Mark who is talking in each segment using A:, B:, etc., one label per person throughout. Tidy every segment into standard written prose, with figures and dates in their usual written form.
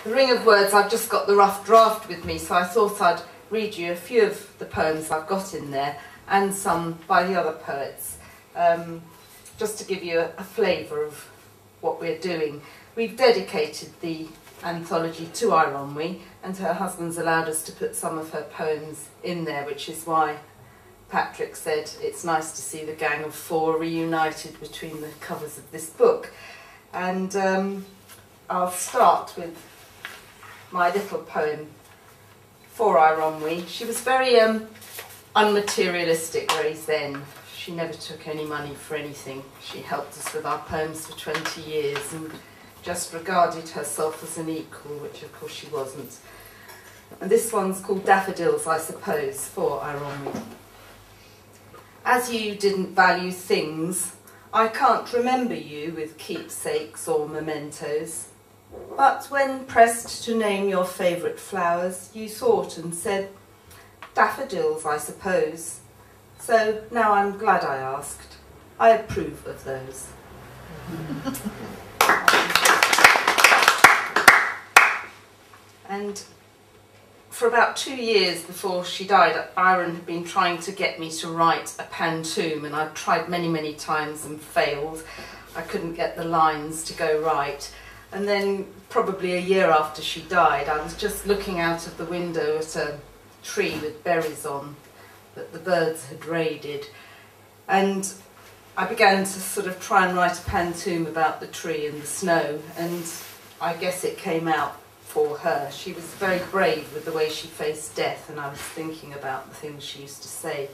A: The Ring of Words, I've just got the rough draft with me, so I thought I'd read you a few of the poems I've got in there, and some by the other poets, just to give you a flavour of what we're doing. We've dedicated the anthology to Ironwe, and her husband's allowed us to put some of her poems in there, which is why Patrick said it's nice to see the gang of four reunited between the covers of this book. And I'll start with my little poem for Ironwe. She was very unmaterialistic, very zen. She never took any money for anything. She helped us with our poems for 20 years and just regarded herself as an equal, which of course she wasn't. And this one's called Daffodils, I suppose, for Ironwe. As you didn't value things, I can't remember you with keepsakes or mementos. But when pressed to name your favourite flowers, you thought and said, daffodils, I suppose. So now I'm glad I asked. I approve of those. And for about 2 years before she died, Iron had been trying to get me to write a pantoum, and I've tried many, many times and failed. I couldn't get the lines to go right. And then probably a year after she died, I was just looking out of the window at a tree with berries on that the birds had raided. And I began to sort of try and write a pantoum about the tree and the snow, and I guess it came out for her. She was very brave with the way she faced death, and I was thinking about the things she used to say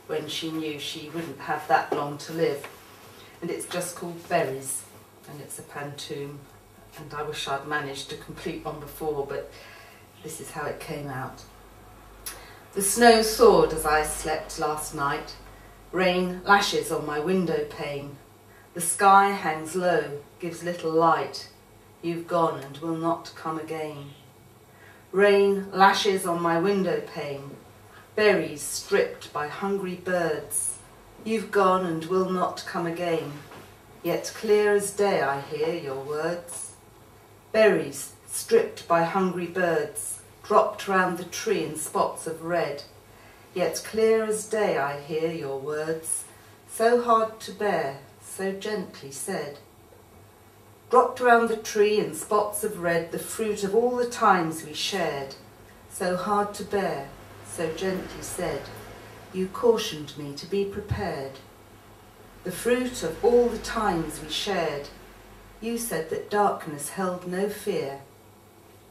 A: when she knew she wouldn't have that long to live. And it's just called Berries, and it's a pantoum, and I wish I'd managed to complete one before, but this is how it came out. The snow soared as I slept last night. Rain lashes on my window pane. The sky hangs low, gives little light. You've gone and will not come again. Rain lashes on my window pane. Berries stripped by hungry birds. You've gone and will not come again. Yet clear as day I hear your words. Berries stripped by hungry birds, dropped round the tree in spots of red. Yet clear as day I hear your words, so hard to bear, so gently said. Dropped round the tree in spots of red, the fruit of all the times we shared, so hard to bear, so gently said. You cautioned me to be prepared. The fruit of all the times we shared. You said that darkness held no fear.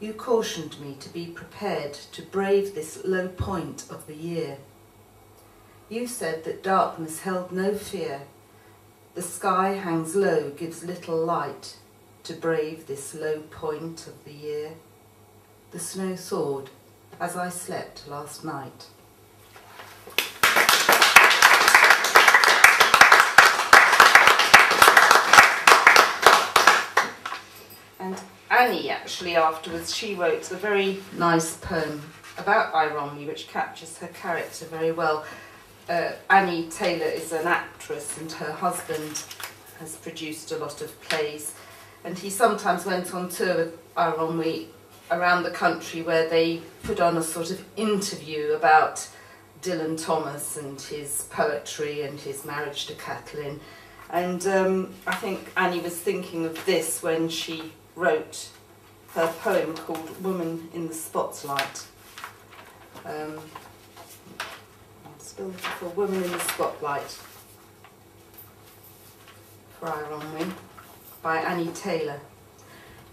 A: You cautioned me to be prepared to brave this low point of the year. You said that darkness held no fear. The sky hangs low, gives little light, to brave this low point of the year. The snow thawed as I slept last night. And Annie, actually, afterwards, she wrote a very nice poem about Ironwe, which captures her character very well. Annie Taylor is an actress, and her husband has produced a lot of plays. And he sometimes went on tour with Ironwe around the country, where they put on a sort of interview about Dylan Thomas and his poetry and his marriage to Kathleen. And I think Annie was thinking of this when she wrote her poem called Woman in the Spotlight. Still looking for Woman in the Spotlight for Ironwe, by Annie Taylor.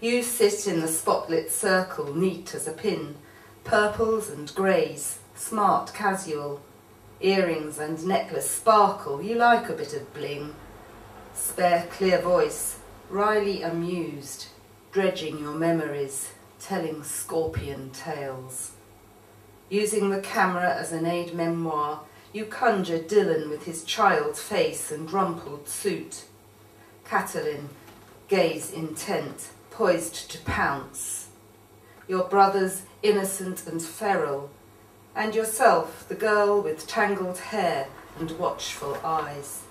A: You sit in the spotlit circle, neat as a pin, purples and greys, smart casual, earrings and necklace sparkle, you like a bit of bling. Spare clear voice, wryly amused, dredging your memories, telling scorpion tales. Using the camera as an aide-memoire, you conjure Dylan with his child's face and rumpled suit. Kathleen, gaze intent, poised to pounce. Your brothers innocent and feral, and yourself the girl with tangled hair and watchful eyes.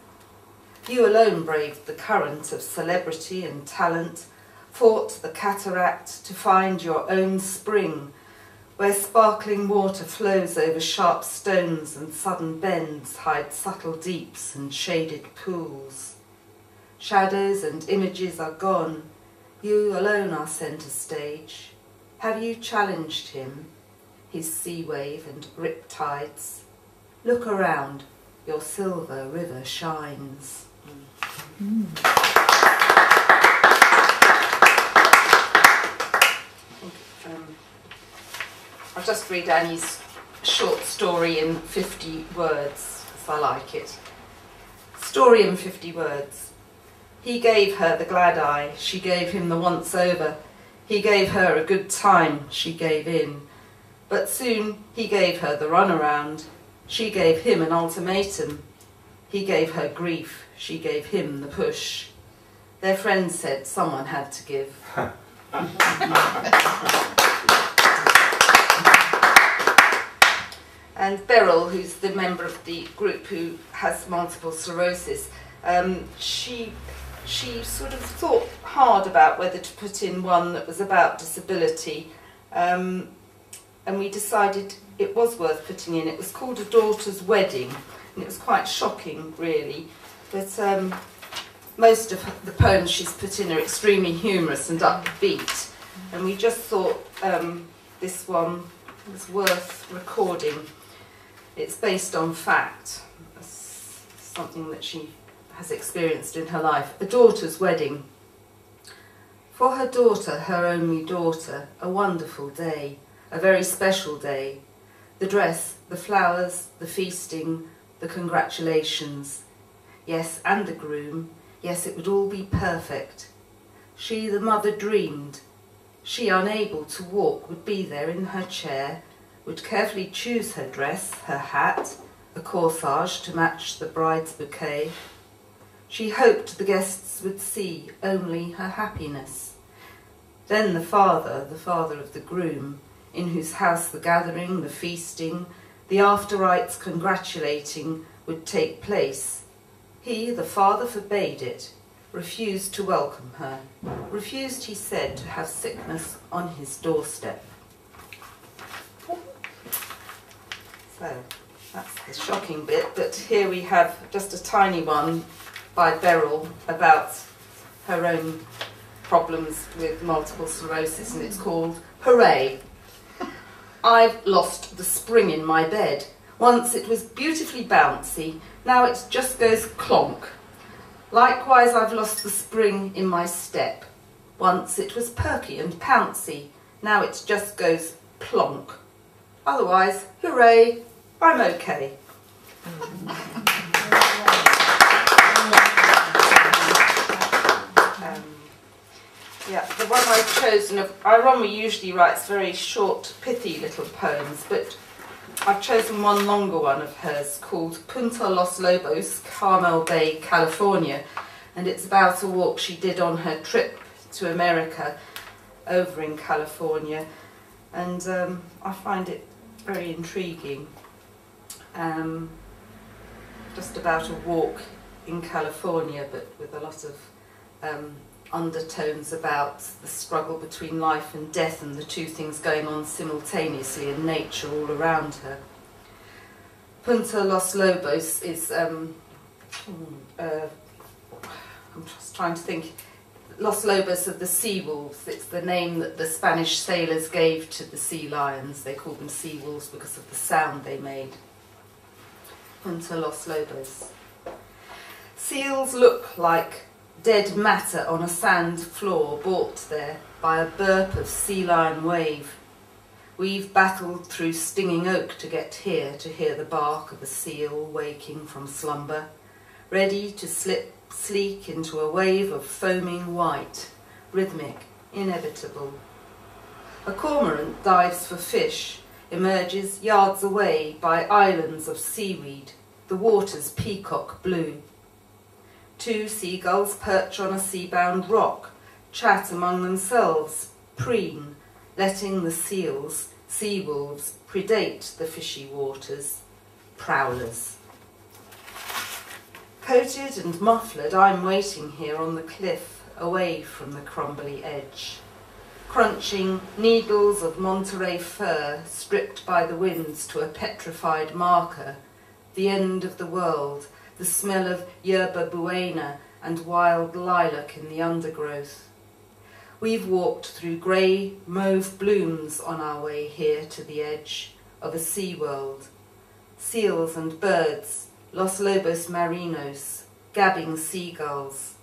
A: You alone braved the current of celebrity and talent, fought the cataract to find your own spring, where sparkling water flows over sharp stones and sudden bends hide subtle deeps and shaded pools. Shadows and images are gone, you alone are centre stage. Have you challenged him, his sea wave and rip tides? Look around, your silver river shines. I'll just read Annie's short story in 50 words, if I like it. Story in 50 words. He gave her the glad eye, she gave him the once over. He gave her a good time, she gave in. But soon he gave her the runaround, she gave him an ultimatum. He gave her grief, she gave him the push. Their friends said someone had to give. And Beryl, who's the member of the group who has multiple sclerosis, she sort of thought hard about whether to put in one that was about disability, and we decided it was worth putting in. It was called A Daughter's Wedding, and it was quite shocking, really. But most of the poems she's put in are extremely humorous and upbeat, and we just thought this one was worth recording. It's based on fact, something that she has experienced in her life. A Daughter's Wedding. For her daughter, her only daughter, a wonderful day, a very special day. The dress, the flowers, the feasting, the congratulations. Yes, and the groom. Yes, it would all be perfect. She, the mother, dreamed. She, unable to walk, would be there in her chair, would carefully choose her dress, her hat, a corsage to match the bride's bouquet. She hoped the guests would see only her happiness. Then the father of the groom, in whose house the gathering, the feasting, the after rites congratulating would take place. He, the father, forbade it, refused to welcome her, refused, he said, to have sickness on his doorstep. So, that's the shocking bit, but here we have just a tiny one by Beryl about her own problems with multiple sclerosis, and it's called Hooray! I've lost the spring in my bed. Once it was beautifully bouncy, now it just goes clonk. Likewise I've lost the spring in my step. Once it was perky and pouncy, now it just goes plonk. Otherwise, hooray, I'm okay. Yeah, the one I've chosen, Iroma usually writes very short, pithy little poems, but I've chosen one longer one of hers called Punta Los Lobos, Carmel Bay, California, and it's about a walk she did on her trip to America over in California, and I find it very intriguing. Just about a walk in California, but with a lot of undertones about the struggle between life and death and the two things going on simultaneously in nature all around her. Punta Los Lobos is, I'm just trying to think, Los Lobos are the sea wolves. It's the name that the Spanish sailors gave to the sea lions. They called them sea wolves because of the sound they made. Punta Los Lobos. Seals look like dead matter on a sand floor brought there by a burp of sea lion wave. We've battled through stinging oak to get here, to hear the bark of a seal waking from slumber, ready to slip sleek into a wave of foaming white, rhythmic, inevitable. A cormorant dives for fish, emerges yards away by islands of seaweed, the water's peacock blue. Two seagulls perch on a sea-bound rock, chat among themselves, preen, letting the seals, sea wolves, predate the fishy waters, prowlers. Coated and muffled, I'm waiting here on the cliff, away from the crumbly edge, crunching needles of Monterey fir stripped by the winds to a petrified marker, the end of the world, the smell of yerba buena and wild lilac in the undergrowth. We've walked through grey mauve blooms on our way here to the edge of a sea world. Seals and birds, Los Lobos marinos, gabbing seagulls.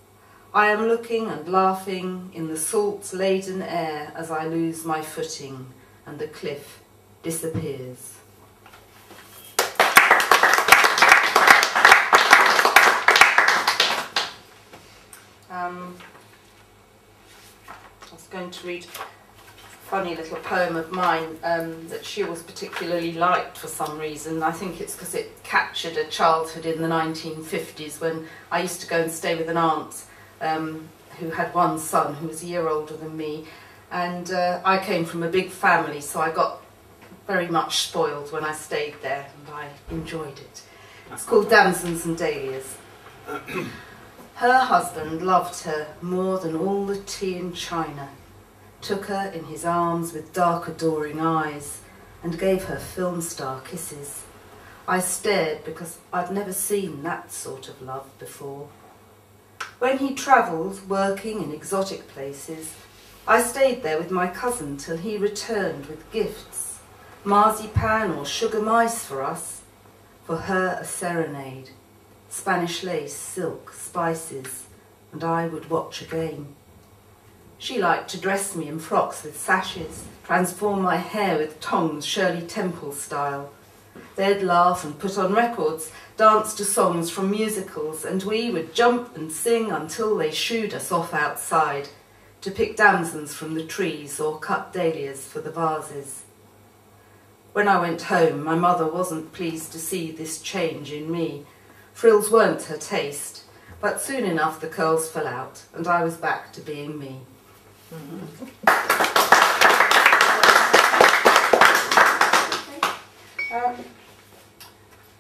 A: I am looking and laughing in the salt-laden air as I lose my footing and the cliff disappears. I was going to read a funny little poem of mine that she always particularly liked for some reason. I think it's because it captured a childhood in the 1950s when I used to go and stay with an aunt who had one son who was a year older than me, and I came from a big family, so I got very much spoiled when I stayed there, and I enjoyed it. It's called Damsons and Dahlias. Her husband loved her more than all the tea in China, took her in his arms with dark adoring eyes, and gave her film star kisses. I stared because I'd never seen that sort of love before. When he travelled, working in exotic places, I stayed there with my cousin till he returned with gifts, marzipan or sugar mice for us, for her a serenade, Spanish lace, silk, spices, and I would watch again. She liked to dress me in frocks with sashes, transform my hair with tongs Shirley Temple style. They'd laugh and put on records, dance to songs from musicals, and we would jump and sing until they shooed us off outside to pick damsons from the trees or cut dahlias for the vases. When I went home, my mother wasn't pleased to see this change in me. Frills weren't her taste, but soon enough the curls fell out, and I was back to being me.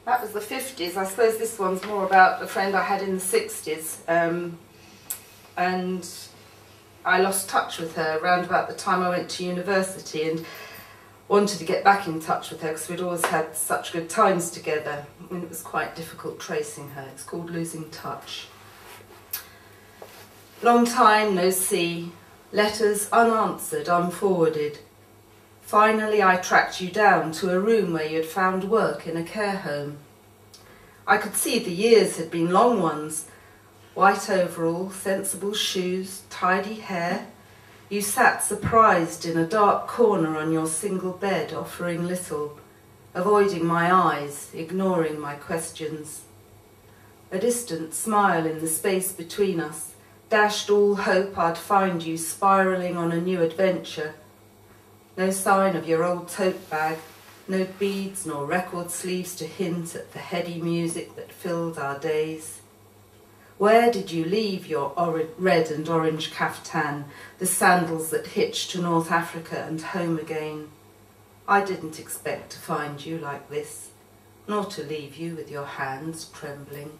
A: That was the 50s. I suppose this one's more about a friend I had in the 60s, and I lost touch with her around about the time I went to university, and wanted to get back in touch with her because we'd always had such good times together, and it was quite difficult tracing her. It's called Losing Touch. Long time no see, letters unanswered, unforwarded. Finally I tracked you down to a room where you'd found work in a care home. I could see the years had been long ones. White overall, sensible shoes, tidy hair. You sat surprised in a dark corner on your single bed, offering little, avoiding my eyes, ignoring my questions. A distant smile in the space between us dashed all hope I'd find you spiralling on a new adventure. No sign of your old tote bag, no beads nor record sleeves to hint at the heady music that filled our days. Where did you leave your red and orange caftan, the sandals that hitched to North Africa and home again? I didn't expect to find you like this, nor to leave you with your hands trembling.